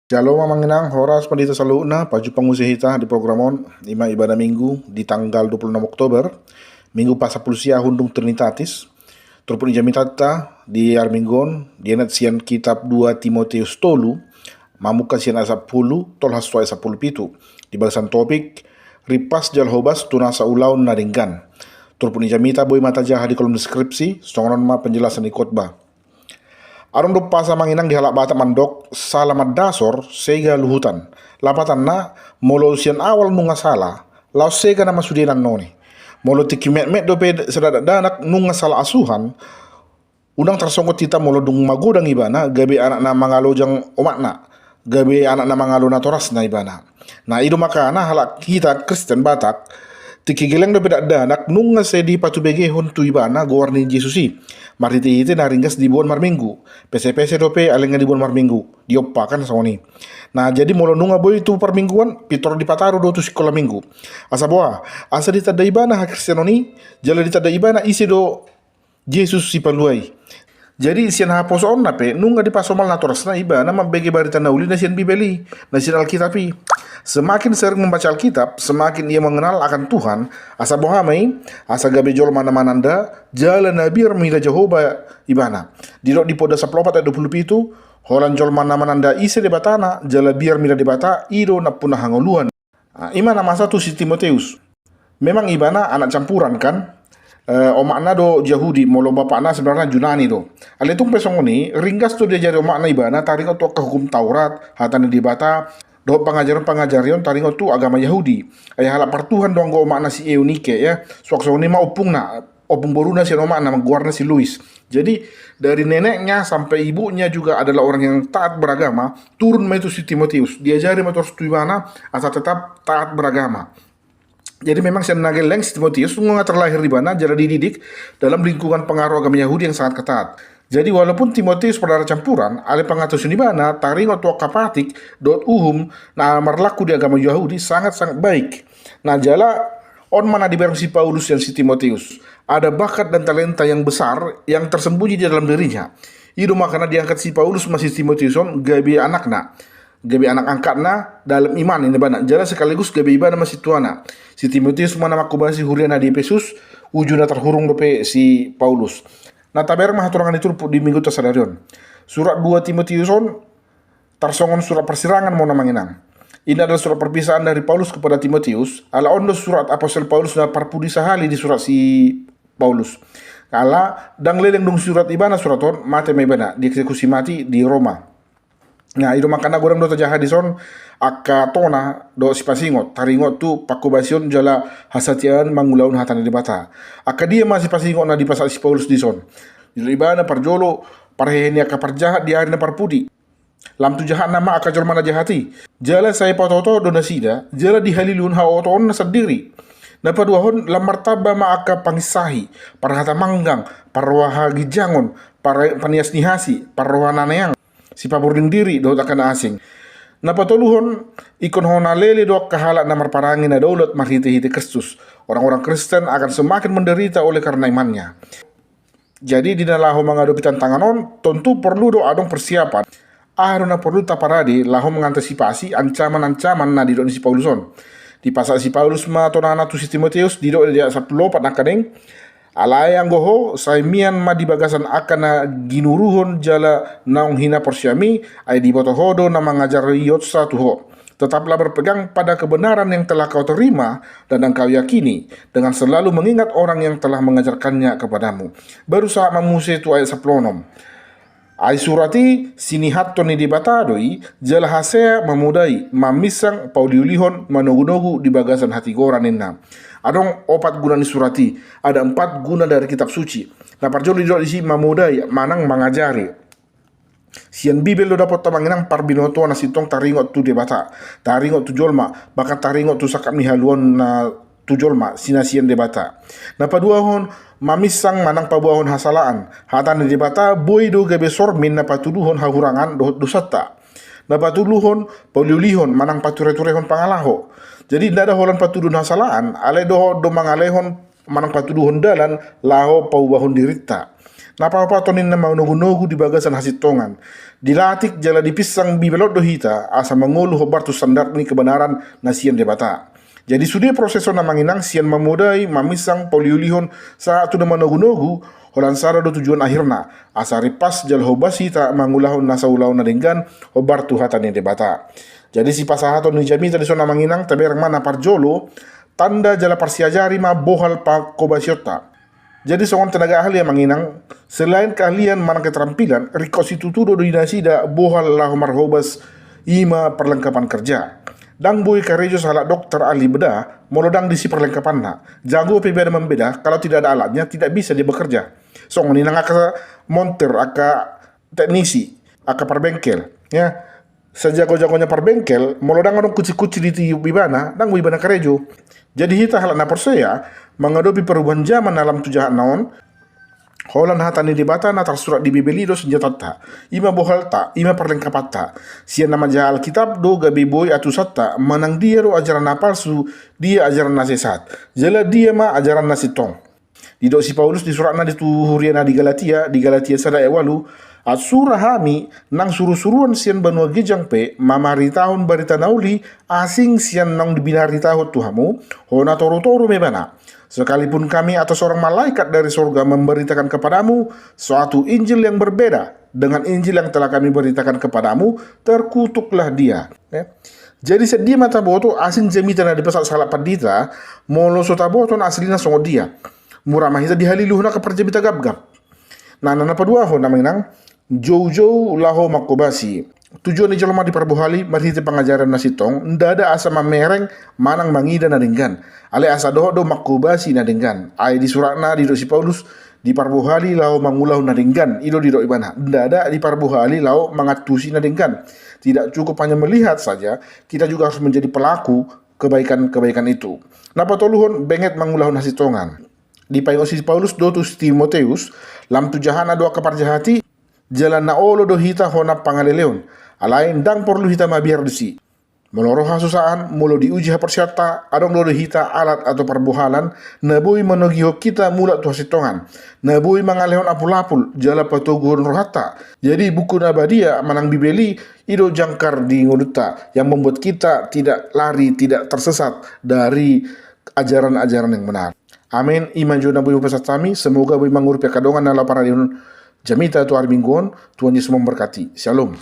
Shalom manginang horas pandita saluna paju pangusihita di programon ima ibadah minggu di tanggal 26 Oktober minggu pasapul sia hundung Trinitatis turpun jamitata di arminggon dienat sian kitab 2 Timotius tolu mamuka sian asap pulu tol haswa asap pulu pitu di balasan topik ripas jalhobas tunasa ulaun naringgan turpun jamita boy mata jaha di kolom deskripsi songonon ma penjelasan di khotbah. Aron do pasa manginang di halak bata mandok salamat dasor sega luhutan. Lapatan na molo sian awal nunga sala lau sega nama sudinan noni. Molo tiki met dope sedadak danak nunga sala asuhan udang tersongkot tita molo dung magudang ibana gabe anak na mangalojang omakna gabe anak na mangalo na toras na ibana. Nah ido makana halak kita Kristen Batak tiki geleng do pedak danak nunga sedi patu bege hontu ibana gowarni Jesusi. Mariti ite naringgas di buon marminggu. PC dope alenga di buon marminggu. Diopa kan soni. Nah jadi molo nunga boy itu permingguan pitor di pataru do tu sekolah minggu. Asa boa, asa di tada ibana hak Kristianoni, jala di tada ibana isi do Yesus si paluai. Jadi sian hapos on nape nunga di pasomal naturas na iba nama bagi barita nauli na sian bibeli na sian alkitapi. Semakin sering membaca Alkitab, semakin ia mengenal akan Tuhan. Asa bohamai, asa gabe jol mana-mananda, jalan nabi mila Jehovah ibana. Didok di poda saplopat ayat 20 itu, holan jol mana-mananda ise debatana, jala biar mila debata, ido na punah hangoluan. Imana masa tu si Timotius. Memang ibana anak campuran kan? Omakna do Yahudi, molo bapakna sebenarnya Yunani do. Aletung pesongoni, ringgas tu diajari omakna ibana, tarik untuk ke hukum Taurat, hatan debata, do pengajaran taringo tu agama Yahudi. Ayah halap partuhan dong go makna si Eunike ya. Suak-suak ma opung boruna si makna guarna si Louis. Jadi dari neneknya sampai ibunya juga adalah orang yang taat beragama. Turun itu si Timotius. Diajari terus tuibana asal tetap taat beragama. Jadi memang si nageleng si Timotius nggak terlahir di mana, jadi dididik dalam lingkungan pengaruh agama Yahudi yang sangat ketat. Jadi walaupun Timotius berdarah campuran, ale pangatus di mana taringo tua kapatik dot nah marlaku di agama Yahudi sangat-sangat baik. Nah jala on mana di bareng si Paulus dan si Timotius ada bakat dan talenta yang besar yang tersembunyi di dalam dirinya. Itu makanya diangkat si Paulus masih Timotius on gabi anakna. Gabi anak angkatna dalam iman ini bana. Jala sekaligus gabi ibadah masih tuana. Si Timotius mana makubasi huriana di Efesus ujuna terhurung dope si Paulus. Nah taber mah haturangan itu di minggu tasadarion. Surat 2 Timotius on tarsongon surat persirangan mau namanginang. Ini adalah surat perpisahan dari Paulus kepada Timotius. Ala ondo surat apostol Paulus na parpudi sahali di surat si Paulus. Kala dang leleng dong surat ibana surat on mate mebana dieksekusi mati di Roma. Nah itu makana goreng do jaha di son aka tona do sipasingot taringot tu pakubasion jala hasatian mangulaun hatan di bata aka dia masih pasingot na di pasal si Paulus di son di ibana parjolo parheni aka parjahat di hari na parpudi lam tu jahat nama aka jol mana jahati jala saya patoto do nasida jala di halilun ha oton na sendiri na paduahon lam martaba ma aka pangisahi parhata manggang parwaha gijangon panias nihasi parwaha nanayang si paburding diri do akan asing. Napatuluhon ikon honalele do kahala na marparangin na daulat marhiti-hiti Kristus. Orang-orang Kristen akan semakin menderita oleh karena imannya. Jadi di nalaho menghadapi tantanganon tentu perlu do adong persiapan. Na perlu taparadi laho mengantisipasi ancaman-ancaman na didok si Pauluson. Di pasal si Paulus ma tonana tu si Timotius didok dia 10 nakadeng alayang goho saimian ma di bagasan akan na ginuruhon jala naung hina porsyami ay di botohodo na mengajar yotsa tuho. Tetaplah berpegang pada kebenaran yang telah kau terima dan engkau yakini dengan selalu mengingat orang yang telah mengajarkannya kepadamu. Berusaha memuse tu ayat 10. Ay surati sinihat toni di batadoi jala hasea memudai mamisang paudiulihon manogu-nogu di bagasan hati goraninna. Adong 4 guna ni surati, ada 4 guna dari kitab suci. Nah parjolo di sini memudai manang mengajari. Sian bibel lo dapat tamanginang parbinoto na sitong taringot tu debata, taringot tu jolma, bahkan taringot tu sakap ni haluan na tu jolma sinasian debata. Nah paduahon mamisang manang pabuahon hasalaan, hatan di debata boy do gabe sormin na patuduhon hahurangan do dosata. Na patuluhon pauliulihon manang pature-turehon pangalaho. Jadi tidak ada holan patudun hasalaan, ale do mangalehon manang patuduhon dalan laho paubahon dirita. Napa-apa tonin na maunugu-nugu di bagasan hasit tongan. Dilatik jala dipisang bibelot dohita asa mengulu hobartu standar ni kebenaran na sian debata. Jadi sudah proseso na manginang sian mamudai mamisang poliulihon saat tu na manogu-nogu holan sara do tujuan akhirna asa ripas jal hobasita mangulahon nasa ulau na denggan hobartu hata ni debata. Jadi si pasahaton ni jami tadi sona manginang taberang mana parjolo tanda jala parsiajari ma bohal pa kobasiota. Jadi seorang tenaga ahli yang menginang, selain keahlian mana keterampilan, rikositutudo dinasida bohal lahumar hobas ima perlengkapan kerja. Dang boy karejo salah dokter ahli bedah, molodang disi perlengkapan na. Jago pebeda membeda, kalau tidak ada alatnya, tidak bisa dia bekerja. Seorang ninang aka monter, aka teknisi, aka perbengkel. Ya, sejago-jagonya perbengkel, molodang orang kuci-kuci di bibana, dang boy bana karejo. Jadi hita halak na persaya menghadapi perubahan zaman dalam tujahan naon holan hatani debata na tersurat di bibelido senjata ta ima bohal ta ima perlengkapan ta sian nama jahal kitab do gabi boy atu satta manang dia ro ajaran na palsu dia ajaran na sesat jela dia ma ajaran na sitong di si Paulus di suratna di tuhuriana di Galatia sada ewalu Asura hami nang suruh-suruan sian banua gejang pe mamari tahun barita nauli asing sian nang dibinari tahun tuhamu hona toru-toru mebana. Sekalipun kami atau seorang malaikat dari surga memberitakan kepadamu suatu Injil yang berbeda dengan Injil yang telah kami beritakan kepadamu, terkutuklah dia. Jadi sedia mata boto asing jemita na dipesat salah padita molo sota boto na aslina songo dia. Murah mahita dihaliluhna ke perjemita gab-gab. Nah, nana padua ho naminang jauh-jauh laho makobasi. Tujuan ni jalma di parbohali marhiti pengajaran nasitong ndada asa mamereng manang mangida na denggan. Ale asa do makobasi na denggan. Ai di suratna di si Paulus di parbohali laho mangulau na denggan. Ido di ibana. Ndada di parbohali laho mangatusi na denggan. Tidak cukup hanya melihat saja, kita juga harus menjadi pelaku kebaikan-kebaikan itu. Napa toluhon benget mangulau nasitongan. Di payosi Paulus dotus Timoteus lam tujahana doa keparjahati jalan na olo do hita hona pangaleleon alain dang perlu hita mabiar desi moloro hasusaan molo diuji persyata adong do hita alat atau perbuhalan nabui menogiho kita mula tuh sitongan nabui mangaleon apul-apul jala patogur rohata jadi buku nabadia manang bibeli ido jangkar di nguduta yang membuat kita tidak lari tidak tersesat dari ajaran-ajaran yang benar. Amin. Iman juna bui pesat kami. Semoga bui mangurpi kadongan nala para jamita tu hari mingguan. Tuhan Yesus memberkati. Shalom.